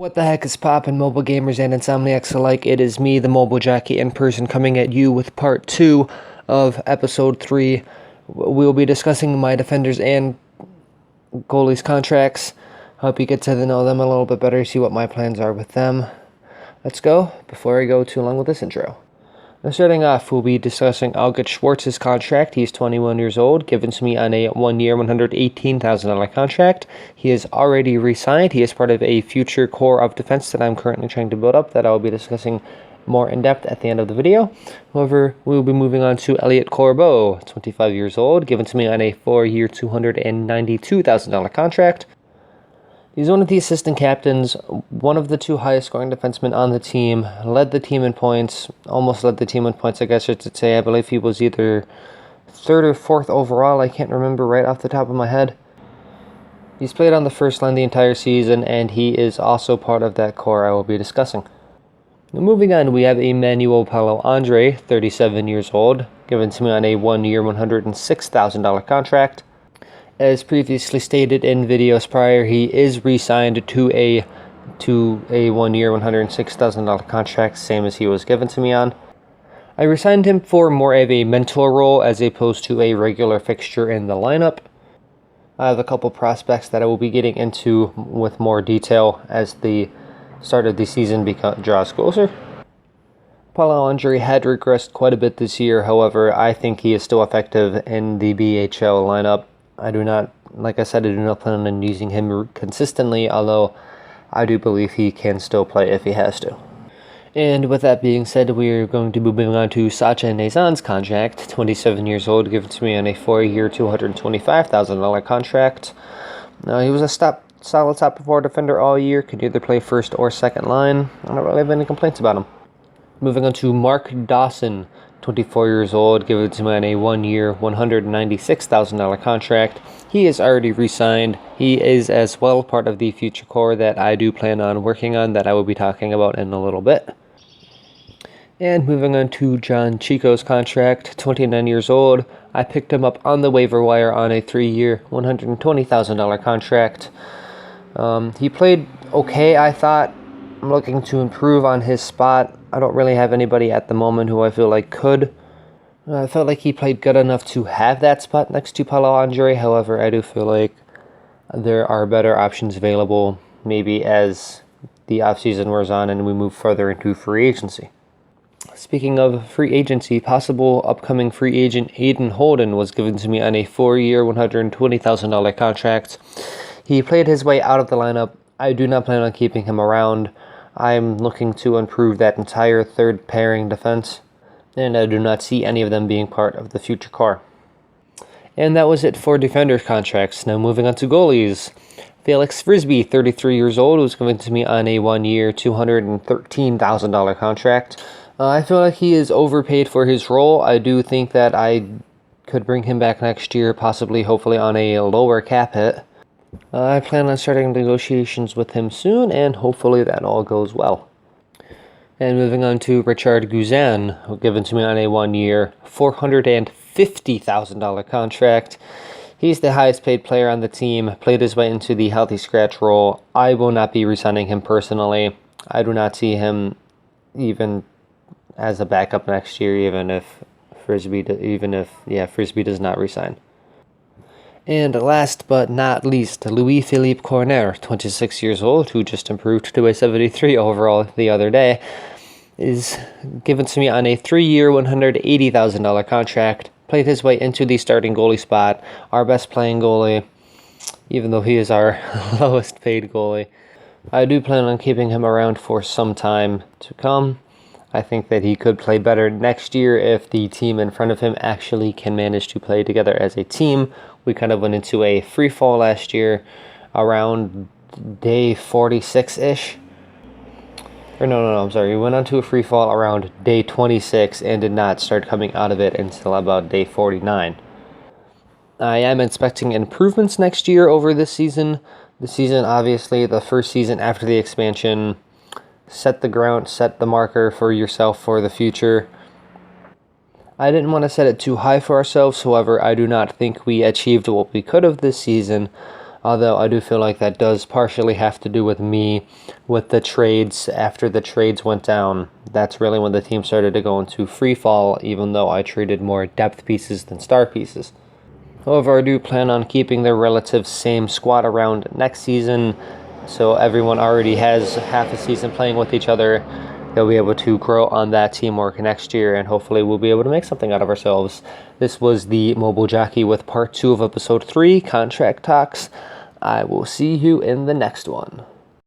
What the heck is poppin', mobile gamers and insomniacs alike? It is me, the Mobile Jockey, in person, coming at you with part 2 of episode 3. We'll be discussing my defenders and goalies' contracts. Hope you get to know them a little bit better, see what my plans are with them. Let's go, before I go too long with this intro. Now, starting off, we'll be discussing Albert Schwartz's contract. He's 21 years old, given to me on a 1-year, $118,000 contract. He is already re-signed. He is part of a future core of defense that I'm currently trying to build up that I will be discussing more in depth at the end of the video. However, we will be moving on to Elliot Corbeau, 25 years old, given to me on a 4-year, $292,000 contract. He's one of the assistant captains, one of the two highest scoring defensemen on the team, led the team in points, almost led the team in points, I guess I should say. I believe he was either 3rd or 4th overall, I can't remember right off the top of my head. He's played on the first line the entire season, and he is also part of that core I will be discussing. Now, moving on, we have Emmanuel Palo-Andre, 37 years old, given to me on a 1-year, $106,000 contract. As previously stated in videos prior, he is re-signed to a 1-year, $106,000 contract, same as he was given to me on. I re-signed him for more of a mentor role as opposed to a regular fixture in the lineup. I have a couple prospects that I will be getting into with more detail as the start of the season draws closer. Palo-Andre had regressed quite a bit this year, however, I think he is still effective in the BHL lineup. Like I said, I do not plan on using him consistently, although I do believe he can still play if he has to. And with that being said, we are going to be moving on to Sacha Nazan's contract, 27 years old, given to me on a 4-year, $225,000 contract. He was a solid top 4 defender all year, could either play first or second line. I don't really have any complaints about him. Moving on to Mark Dawson, 24 years old, given to me on a 1-year, $196,000 contract. He is already re-signed. He is as well part of the future core that I do plan on working on that I will be talking about in a little bit. And moving on to John Chico's contract, 29 years old. I picked him up on the waiver wire on a 3-year, $120,000 contract. He played okay, I thought. I'm looking to improve on his spot. I don't really have anybody at the moment who I feel like could. I felt like he played good enough to have that spot next to Palo-Andre. However, I do feel like there are better options available, maybe as the offseason wears on and we move further into free agency. Speaking of free agency, possible upcoming free agent Aiden Holden was given to me on a 4-year, $120,000 contract. He played his way out of the lineup. I do not plan on keeping him around. I'm looking to improve that entire third pairing defense, and I do not see any of them being part of the future core. And that was it for defenders contracts. Now moving on to goalies. Felix Frisbee, 33 years old, was given to me on a 1-year, $213,000 contract. I feel like he is overpaid for his role. I do think that I could bring him back next year, possibly, hopefully on a lower cap hit. I plan on starting negotiations with him soon, and hopefully that all goes well. And moving on to Richard Guzan, given to me on a 1-year, $450,000 contract. He's the highest paid player on the team, played his way into the healthy scratch role. I will not be re-signing him personally. I do not see him even as a backup next year, even if Frisbee does not re-sign. And last but not least, Louis-Philippe Corner, 26 years old, who just improved to a 73 overall the other day, is given to me on a 3-year, $180,000 contract, played his way into the starting goalie spot, our best playing goalie, even though he is our lowest paid goalie. I do plan on keeping him around for some time to come. I think that he could play better next year if the team in front of him actually can manage to play together as a team. We kind of went into a free fall last year around day 46-ish. We went on to a free fall around day 26 and did not start coming out of it until about day 49. I am expecting improvements next year over this season. The season, obviously, the first season after the expansion, set the marker for yourself for the future. I didn't want to set it too high for ourselves, however, I do not think we achieved what we could have this season. Although I do feel like that does partially have to do with me, with the trades. After the trades went down, that's really when the team started to go into free fall, even though I traded more depth pieces than star pieces. However, I do plan on keeping the relative same squad around next season, so everyone already has half a season playing with each other. They'll be able to grow on that teamwork next year, and hopefully we'll be able to make something out of ourselves. This was the Mobile Jockey with part 2 of episode 3, Contract Talks. I will see you in the next one.